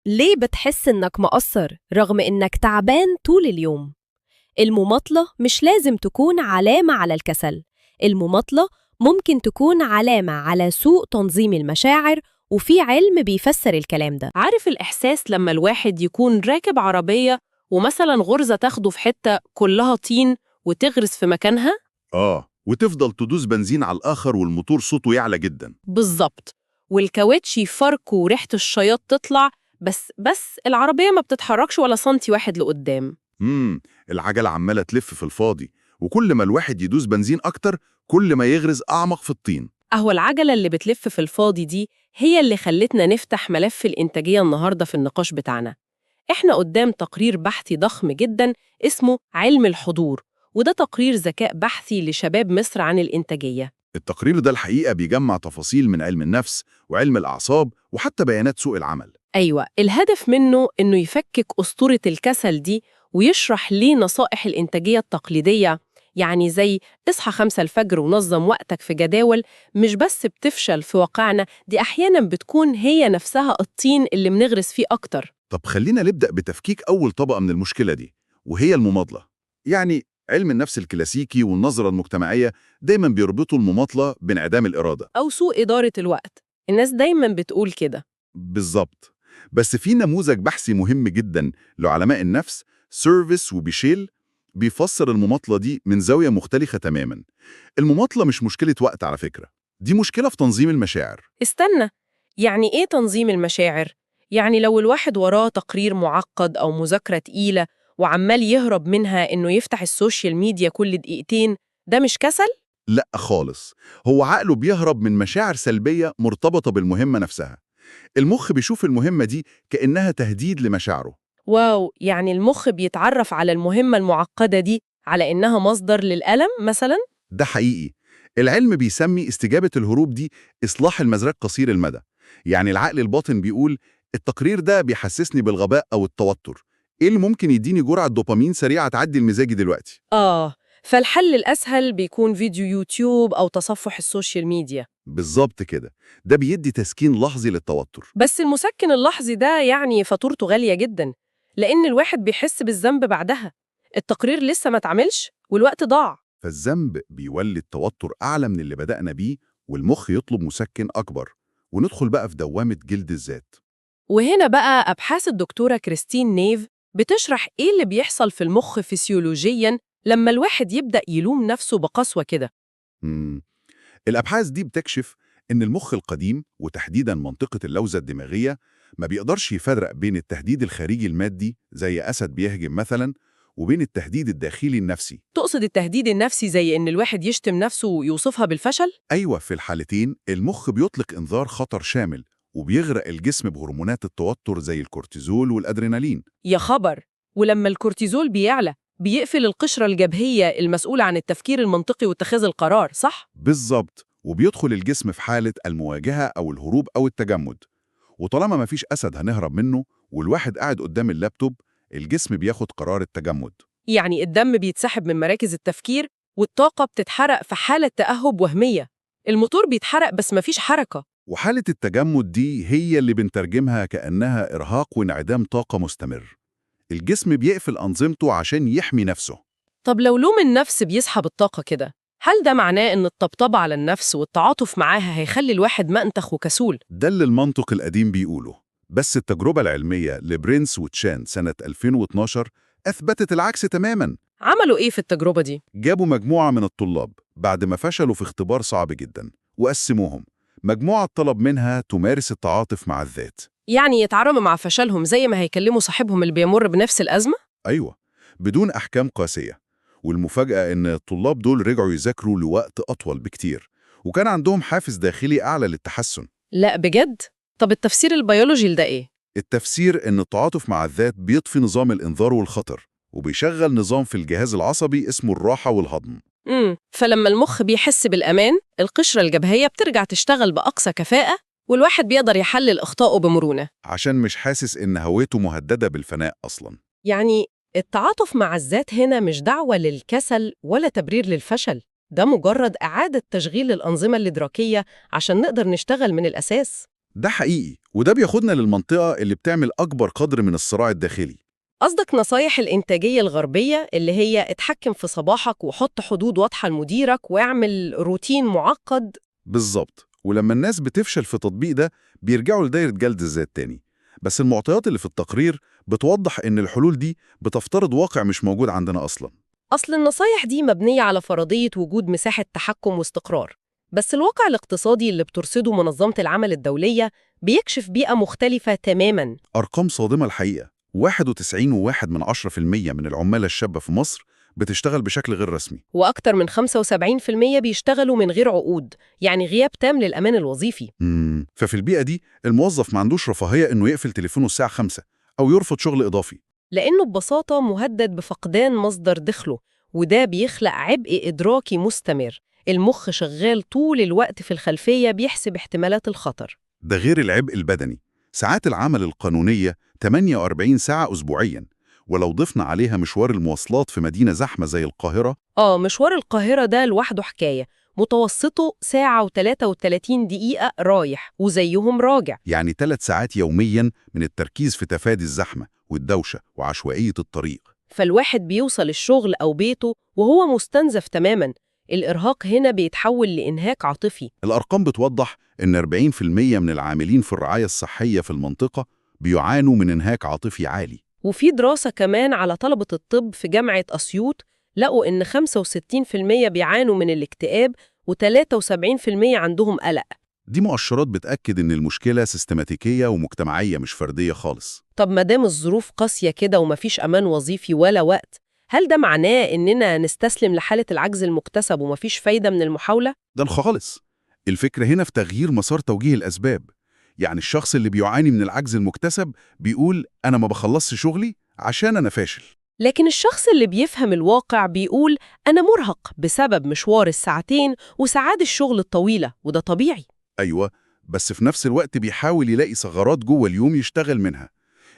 ليه بتحس إنك مقصر رغم إنك تعبان طول اليوم؟ المماطلة مش لازم تكون علامة على الكسل، المماطلة ممكن تكون علامة على سوء تنظيم المشاعر، وفي علم بيفسر الكلام ده. عارف الإحساس لما الواحد يكون راكب عربية ومثلا غرزة تاخده في حتة كلها طين وتغرز في مكانها؟ وتفضل تدوس بنزين على الآخر والموتور صوته يعلى جدا. بالظبط. والكاوتش يفرك وريحة الشياط تطلع، بس العربية ما بتتحركش ولا سنتي واحد لقدام. العجلة عمالة تلف في الفاضي، وكل ما الواحد يدوس بنزين أكتر كل ما يغرز أعمق في الطين. أهو العجلة اللي بتلف في الفاضي دي هي اللي خلتنا نفتح ملف الإنتاجية النهاردة في النقاش بتاعنا. إحنا قدام تقرير بحثي ضخم جدا اسمه علم الحضور، وده تقرير ذكاء بحثي لشباب مصر عن الإنتاجية. التقرير ده الحقيقة بيجمع تفاصيل من علم النفس وعلم الأعصاب وحتى بيانات سوق العمل. أيوة، الهدف منه إنه يفكك أسطورة الكسل دي ويشرح ليه نصائح الإنتاجية التقليدية، يعني زي اصحى 5 الفجر ونظم وقتك في جداول، مش بس بتفشل في واقعنا، دي أحياناً بتكون هي نفسها الطين اللي بنغرس فيه أكتر. طب خلينا نبدأ بتفكيك أول طبقة من المشكلة دي، وهي المماطلة. يعني علم النفس الكلاسيكي والنظرة المجتمعية دايما بيربطوا المماطلة بانعدام الإرادة أو سوء إدارة الوقت، الناس دايماً بتقول كده. بالظبط. بس في نموذج بحثي مهم جدا لعلماء النفس، سيرفيس وبيشيل، بيفسر المماطلة دي من زاوية مختلفة تماما. المماطلة مش مشكلة وقت على فكرة، دي مشكلة في تنظيم المشاعر. استنى، يعني إيه تنظيم المشاعر؟ يعني لو الواحد وراه تقرير معقد أو مذاكرة تقيلة وعمال يهرب منها إنه يفتح السوشيال ميديا كل دقيقتين، ده مش كسل؟ لا خالص، هو عقله بيهرب من مشاعر سلبية مرتبطة بالمهمة نفسها. المخ بيشوف المهمة دي كأنها تهديد لمشاعره. واو، يعني المخ بيتعرف على المهمة المعقدة دي على إنها مصدر للألم مثلاً؟ ده حقيقي. العلم بيسمي استجابة الهروب دي إصلاح المزاج قصير المدى. يعني العقل الباطن بيقول التقرير ده بيحسسني بالغباء أو التوتر، إيه اللي ممكن يديني جرعة دوبامين سريعة تعدي المزاجي دلوقتي؟ فالحل الأسهل بيكون فيديو يوتيوب أو تصفح السوشيال ميديا. بالظبط كده، ده بيدي تسكين لحظي للتوتر. بس المسكن اللحظي ده يعني فاتورته غالية جداً، لأن الواحد بيحس بالذنب بعدها. التقرير لسه ما اتعملش والوقت ضاع. فالذنب بيولد توتر أعلى من اللي بدأنا بيه، والمخ يطلب مسكن أكبر، وندخل بقى في دوامة جلد الذات. وهنا بقى أبحاث الدكتورة كريستين نيف بتشرح إيه اللي بيحصل في المخ فسيولوجياً لما الواحد يبدأ يلوم نفسه بقسوة كده. مم. الأبحاث دي بتكشف إن المخ القديم وتحديداً منطقة اللوزة الدماغية ما بيقدرش يفرق بين التهديد الخارجي المادي زي أسد بيهجم مثلاً وبين التهديد الداخلي النفسي. تقصد التهديد النفسي زي إن الواحد يشتم نفسه ويوصفها بالفشل؟ أيوة، في الحالتين المخ بيطلق إنذار خطر شامل وبيغرق الجسم بهرمونات التوتر زي الكورتيزول والأدرينالين. يا خبر! ولما الكورتيزول بيعلى بيقفل القشرة الجبهية المسؤولة عن التفكير المنطقي واتخاذ القرار، صح؟ بالظبط، وبيدخل الجسم في حالة المواجهة أو الهروب أو التجمد. وطالما مفيش أسد هنهرب منه والواحد قاعد قدام اللابتوب، الجسم بياخد قرار التجمد. يعني الدم بيتسحب من مراكز التفكير والطاقة بتتحرق في حالة تأهب وهمية. الموتور بيتحرق بس مفيش حركة. وحالة التجمد دي هي اللي بنترجمها كأنها إرهاق وانعدام طاقة مستمر. الجسم بيقفل أنظمته عشان يحمي نفسه. طب لو لوم النفس بيسحب الطاقة كده، هل ده معناه إن الطبطبة على النفس والتعاطف معاها هيخلي الواحد مأنتخ وكسول؟ ده اللي المنطق القديم بيقوله، بس التجربة العلمية لبرينس وتشان سنة 2012 أثبتت العكس تماماً. عملوا إيه في التجربة دي؟ جابوا مجموعة من الطلاب بعد ما فشلوا في اختبار صعب جداً وقسموهم. مجموعة طلب منها تمارس التعاطف مع الذات. يعني يتعاملوا مع فشلهم زي ما هيكلموا صاحبهم اللي بيمر بنفس الأزمة؟ أيوة، بدون أحكام قاسية. والمفاجأة إن الطلاب دول رجعوا يذاكروا لوقت أطول بكتير، وكان عندهم حافز داخلي أعلى للتحسن. لا بجد؟ طب التفسير البيولوجي لده إيه؟ التفسير إن التعاطف مع الذات بيطفي نظام الإنذار والخطر، وبيشغل نظام في الجهاز العصبي اسمه الراحة والهضم. فلما المخ بيحس بالأمان، القشرة الجبهية بترجع تشتغل بأقصى كفاءة، والواحد بيقدر يحلل أخطائه بمرونة. عشان مش حاسس إن هويته مهددة بالفناء أصلاً. يعني التعاطف مع الذات هنا مش دعوة للكسل ولا تبرير للفشل، ده مجرد إعادة تشغيل الأنظمة الإدراكية عشان نقدر نشتغل من الأساس. ده حقيقي، وده بياخدنا للمنطقة اللي بتعمل أكبر قدر من الصراع الداخلي. قصدك نصايح الإنتاجية الغربية اللي هي اتحكم في صباحك وحط حدود واضحة لمديرك واعمل روتين معقد؟ بالظبط، ولما الناس بتفشل في تطبيق ده بيرجعوا لدايرة جلد الذات تاني. بس المعطيات اللي في التقرير بتوضح إن الحلول دي بتفترض واقع مش موجود عندنا أصلاً. أصل النصايح دي مبنية على فرضية وجود مساحة تحكم واستقرار، بس الواقع الاقتصادي اللي بترصده منظمة العمل الدولية بيكشف بيئة مختلفة تماماً. أرقام صادمة الحقيقة، 91.1% من العمالة الشابة في مصر بتشتغل بشكل غير رسمي. وأكتر من 75% بيشتغلوا من غير عقود، يعني غياب تام للأمان الوظيفي. ففي البيئة دي الموظف ما عندوش رفاهية إنه يقفل تليفونه الساعة 5 أو يرفض شغل إضافي. لأنه ببساطة مهدد بفقدان مصدر دخله، وده بيخلق عبء إدراكي مستمر. المخ شغال طول الوقت في الخلفية بيحسب احتمالات الخطر. ده غير العبء البدني، ساعات العمل القانونية 48 ساعة أسبوعياً، ولو ضفنا عليها مشوار المواصلات في مدينة زحمة زي القاهرة. مشوار القاهرة ده لوحده حكاية، متوسطه ساعة و33 دقيقة رايح وزيهم راجع. يعني 3 ساعات يومياً من التركيز في تفادي الزحمة والدوشة وعشوائية الطريق. فالواحد بيوصل الشغل أو بيته وهو مستنزف تماماً. الإرهاق هنا بيتحول لإنهاك عاطفي. الأرقام بتوضح إن 40% من العاملين في الرعاية الصحية في المنطقة بيعانوا من إنهاك عاطفي عالي. وفي دراسة كمان على طلبة الطب في جامعة أسيوط لقوا إن 65% بيعانوا من الاكتئاب و73% عندهم قلق. دي مؤشرات بتأكد إن المشكلة سيستماتيكية ومجتمعية مش فردية خالص. طب مادام الظروف قاسية كده ومفيش أمان وظيفي ولا وقت، هل ده معناه إننا نستسلم لحالة العجز المكتسب ومفيش فايدة من المحاولة؟ ده خالص. الفكرة هنا في تغيير مسار توجيه الأسباب. يعني الشخص اللي بيعاني من العجز المكتسب بيقول أنا ما بخلصش شغلي عشان أنا فاشل. لكن الشخص اللي بيفهم الواقع بيقول أنا مرهق بسبب مشوار الساعتين وساعات الشغل الطويلة، وده طبيعي. أيوة، بس في نفس الوقت بيحاول يلاقي ثغرات جوه اليوم يشتغل منها.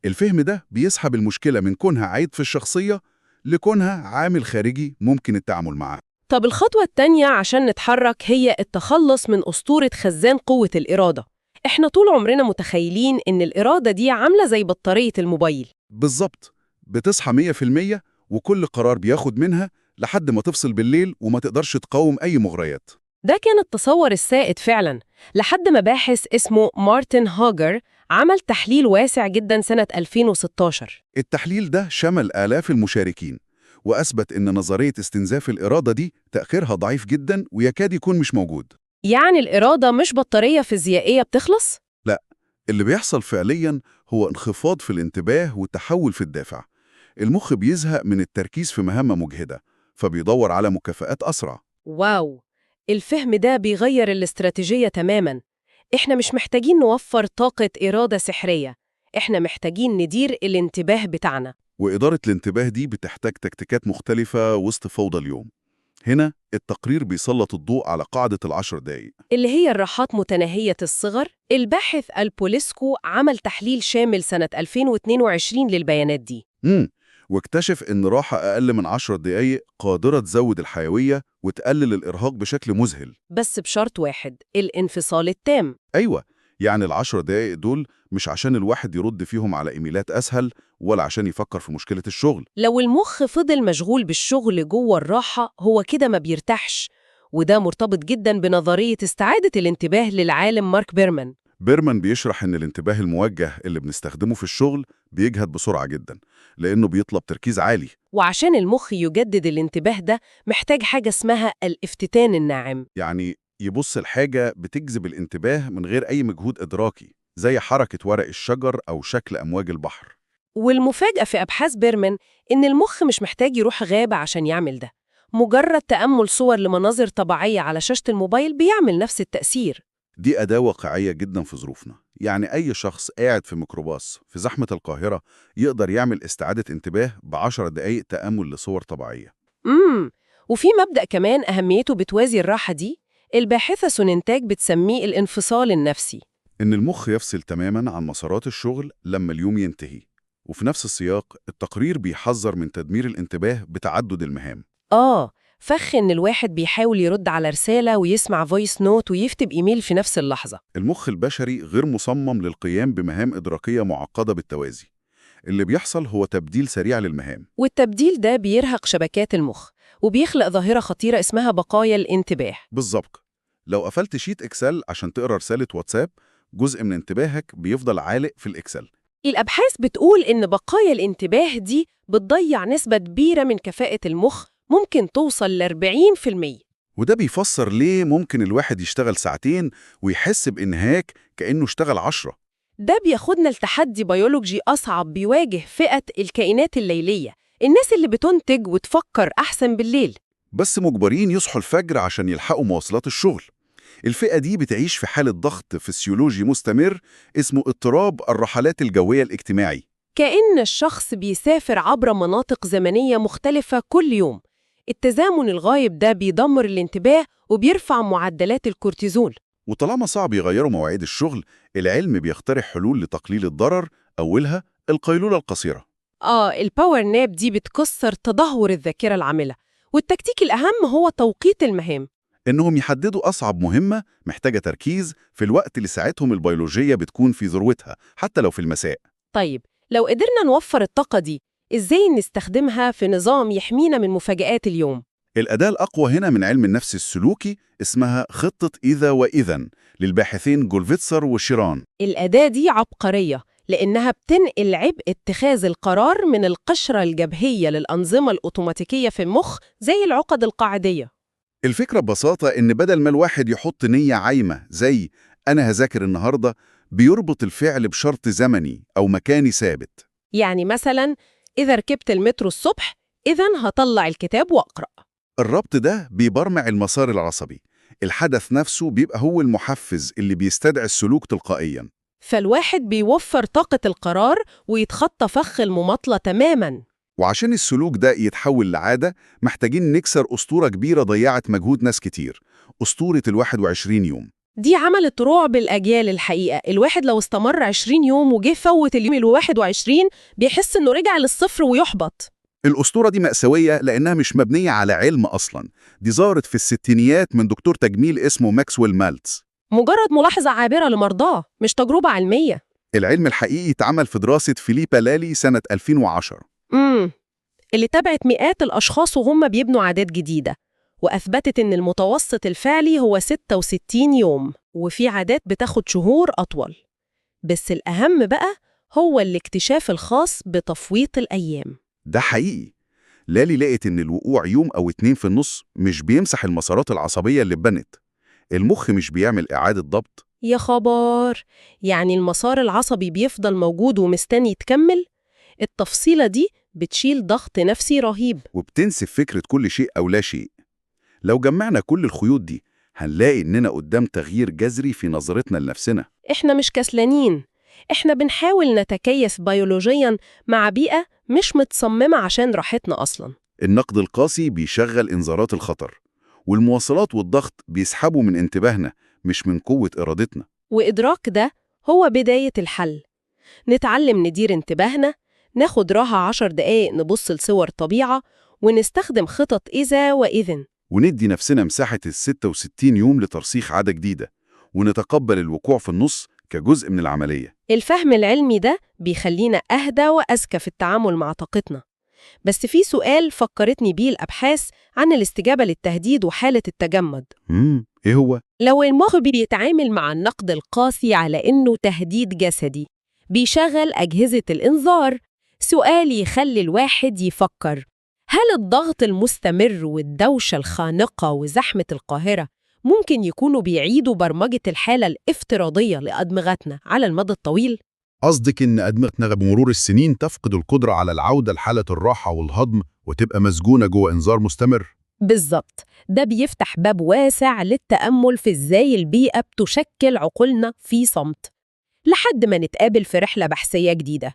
الفهم ده بيسحب المشكلة من كونها عيب في الشخصية لكونها عامل خارجي ممكن التعامل معاه. طب الخطوة التانية عشان نتحرك هي التخلص من أسطورة خزان قوة الإرادة. إحنا طول عمرنا متخيلين إن الإرادة دي عاملة زي بطارية الموبايل. بالظبط، بتصحى 100% وكل قرار بياخد منها لحد ما تفصل بالليل وما تقدرش تقاوم أي مغريات. ده كان التصور السائد فعلاً، لحد ما باحث اسمه مارتن هاجر عمل تحليل واسع جداً سنة 2016. التحليل ده شمل آلاف المشاركين وأثبت إن نظرية استنزاف الإرادة دي تأخيرها ضعيف جدا ويكاد يكون مش موجود. يعني الإرادة مش بطارية فيزيائية بتخلص؟ لا، اللي بيحصل فعليا هو انخفاض في الانتباه وتحول في الدافع. المخ بيزهق من التركيز في مهمة مجهدة فبيدور على مكافآت أسرع. واو، الفهم ده بيغير الاستراتيجية تماماً. إحنا مش محتاجين نوفر طاقة إرادة سحرية، إحنا محتاجين ندير الانتباه بتاعنا. وإدارة الانتباه دي بتحتاج تكتيكات مختلفة وسط فوضى اليوم. هنا التقرير بيسلط الضوء على قاعدة ال10 دقايق، اللي هي الراحات متناهية الصغر. الباحث البوليسكو عمل تحليل شامل سنة 2022 للبيانات دي. واكتشف إن راحة أقل من 10 دقايق قادرة تزود الحيوية وتقلل الإرهاق بشكل مذهل. بس بشرط واحد، الانفصال التام. أيوة، يعني ال10 دقايق دول مش عشان الواحد يرد فيهم على إيميلات أسهل ولا عشان يفكر في مشكلة الشغل. لو المخ فضل مشغول بالشغل جوه الراحة هو كده ما بيرتاحش، وده مرتبط جدا بنظرية استعادة الانتباه للعالم مارك بيرمان. بيرمان بيشرح إن الانتباه الموجه اللي بنستخدمه في الشغل بيجهد بسرعة جدا لأنه بيطلب تركيز عالي. وعشان المخ يجدد الانتباه ده محتاج حاجة اسمها الافتتان الناعم. يعني يبص لحاجة بتجذب الانتباه من غير أي مجهود إدراكي، زي حركة ورق الشجر أو شكل أمواج البحر. والمفاجأة في أبحاث بيرمان إن المخ مش محتاج يروح غابة عشان يعمل ده. مجرد تأمل صور لمناظر طبيعية على شاشة الموبايل بيعمل نفس التأثير. دي أداة واقعية جدا في ظروفنا، يعني أي شخص قاعد في ميكروباص في زحمة القاهرة يقدر يعمل استعادة انتباه ب10 دقايق تأمل لصور طبيعية. وفي مبدأ كمان أهميته بتوازي الراحة دي، الباحثة سوننتاج بتسميه الانفصال النفسي. إن المخ يفصل تماما عن مسارات الشغل لما اليوم ينتهي. وفي نفس السياق التقرير بيحذر من تدمير الانتباه بتعدد المهام. فخ إن الواحد بيحاول يرد على رسالة ويسمع فويس نوت ويكتب إيميل في نفس اللحظة. المخ البشري غير مصمم للقيام بمهام إدراكية معقدة بالتوازي. اللي بيحصل هو تبديل سريع للمهام. والتبديل ده بيرهق شبكات المخ وبيخلق ظاهرة خطيرة اسمها بقايا الانتباه. بالظبط. لو قفلت شيت إكسل عشان تقرأ رسالة واتساب، جزء من انتباهك بيفضل عالق في الإكسل. الأبحاث بتقول إن بقايا الانتباه دي بتضيع نسبة كبيرة من كفاءة المخ، ممكن توصل ل40%. وده بيفسر ليه ممكن الواحد يشتغل ساعتين ويحس بإنهاك كأنه اشتغل 10. ده بياخدنا لتحدي بيولوجي أصعب بيواجه فئة الكائنات الليلية، الناس اللي بتنتج وتفكر أحسن بالليل. بس مجبرين يصحوا الفجر عشان يلحقوا مواصلات الشغل. الفئة دي بتعيش في حالة ضغط فسيولوجي مستمر اسمه اضطراب الرحلات الجوية الاجتماعي. كأن الشخص بيسافر عبر مناطق زمنية مختلفة كل يوم. التزامن الغايب ده بيدمر الانتباه وبيرفع معدلات الكورتيزول. وطالما صعب يغيروا مواعيد الشغل، العلم بيقترح حلول لتقليل الضرر، أولها القيلولة القصيرة. الباور ناب دي بتكسر تدهور الذاكرة العاملة، والتكتيك الأهم هو توقيت المهام. إنهم يحددوا أصعب مهمة محتاجة تركيز في الوقت اللي ساعتهم البيولوجية بتكون في ذروتها، حتى لو في المساء. طيب، لو قدرنا نوفر الطاقة دي، إزاي نستخدمها في نظام يحمينا من مفاجآت اليوم؟ الأداة الأقوى هنا من علم النفس السلوكي اسمها خطة إذا وإذن للباحثين جولفيتسر وشيران. الأداة دي عبقرية لأنها بتنقل عبء اتخاذ القرار من القشرة الجبهية للأنظمة الأوتوماتيكية في المخ زي العقد القاعدية. الفكرة ببساطة إن بدل ما الواحد يحط نية عايمة زي أنا هذاكر النهاردة، بيربط الفعل بشرط زمني أو مكاني ثابت. يعني مثلاً إذا ركبت المترو الصبح، إذن هطلع الكتاب وأقرأ. الربط ده بيبرمع المسار العصبي. الحدث نفسه بيبقى هو المحفز اللي بيستدعي السلوك تلقائياً. فالواحد بيوفر طاقة القرار ويتخطى فخ المماطلة تماماً. وعشان السلوك ده يتحول لعادة، محتاجين نكسر أسطورة كبيرة ضيعت مجهود ناس كتير، أسطورة 21 يوم. دي عملت رعب الأجيال الحقيقة. الواحد لو استمر 20 يوم وجه فوت اليوم 21 بيحس إنه رجع للصفر ويحبط. الأسطورة دي مأساوية لأنها مش مبنية على علم أصلاً. دي ظهرت في الستينيات من دكتور تجميل اسمه ماكسويل مالتز. مجرد ملاحظة عابرة لمرضاه، مش تجربة علمية. العلم الحقيقي اتعمل في دراسة فيليبا لالي سنة 2010. اللي تبعت مئات الأشخاص وهم بيبنوا عادات جديدة، وأثبتت إن المتوسط الفعلي هو 66 يوم، وفي عادات بتاخد شهور أطول. بس الأهم بقى هو الاكتشاف الخاص بتفويت الأيام. ده حقيقي. لالي لقت إن الوقوع يوم أو 2 في النص مش بيمسح المسارات العصبية اللي اتبنت. المخ مش بيعمل إعادة ضبط. يا خبر! يعني المسار العصبي بيفضل موجود ومستني يتكمل؟ التفصيلة دي بتشيل ضغط نفسي رهيب. وبتنسف فكرة كل شيء أو لا شيء. لو جمعنا كل الخيوط دي، هنلاقي إننا قدام تغيير جذري في نظرتنا لنفسنا. إحنا مش كسلانين، إحنا بنحاول نتكيف بيولوجياً مع بيئة مش متصممة عشان راحتنا أصلاً. النقد القاسي بيشغل إنذارات الخطر، والمواصلات والضغط بيسحبوا من انتباهنا مش من قوة إرادتنا. وإدراك ده هو بداية الحل. نتعلم ندير انتباهنا، ناخد راحة 10 دقايق نبص لصور طبيعة، ونستخدم خطط إذا وإذن. وندي نفسنا مساحة 66 يوم لترسيخ عادة جديدة، ونتقبل الوقوع في النص كجزء من العملية. الفهم العلمي ده بيخلينا أهدى وأذكى في التعامل مع طاقتنا. بس في سؤال فكرتني بيه الأبحاث عن الاستجابة للتهديد وحالة التجمد. إيه هو؟ لو المخ بيتعامل مع النقد القاسي على إنه تهديد جسدي، بيشغل أجهزة الإنذار. سؤال يخلي الواحد يفكر، هل الضغط المستمر والدوشة الخانقة وزحمة القاهرة ممكن يكونوا بيعيدوا برمجة الحالة الافتراضية لأدمغتنا على المدى الطويل؟ قصدك إن أدمغتنا بمرور السنين تفقد القدرة على العودة لحالة الراحة والهضم وتبقى مسجونة جوه إنذار مستمر؟ بالظبط، ده بيفتح باب واسع للتأمل في إزاي البيئة بتشكل عقولنا في صمت، لحد ما نتقابل في رحلة بحثية جديدة.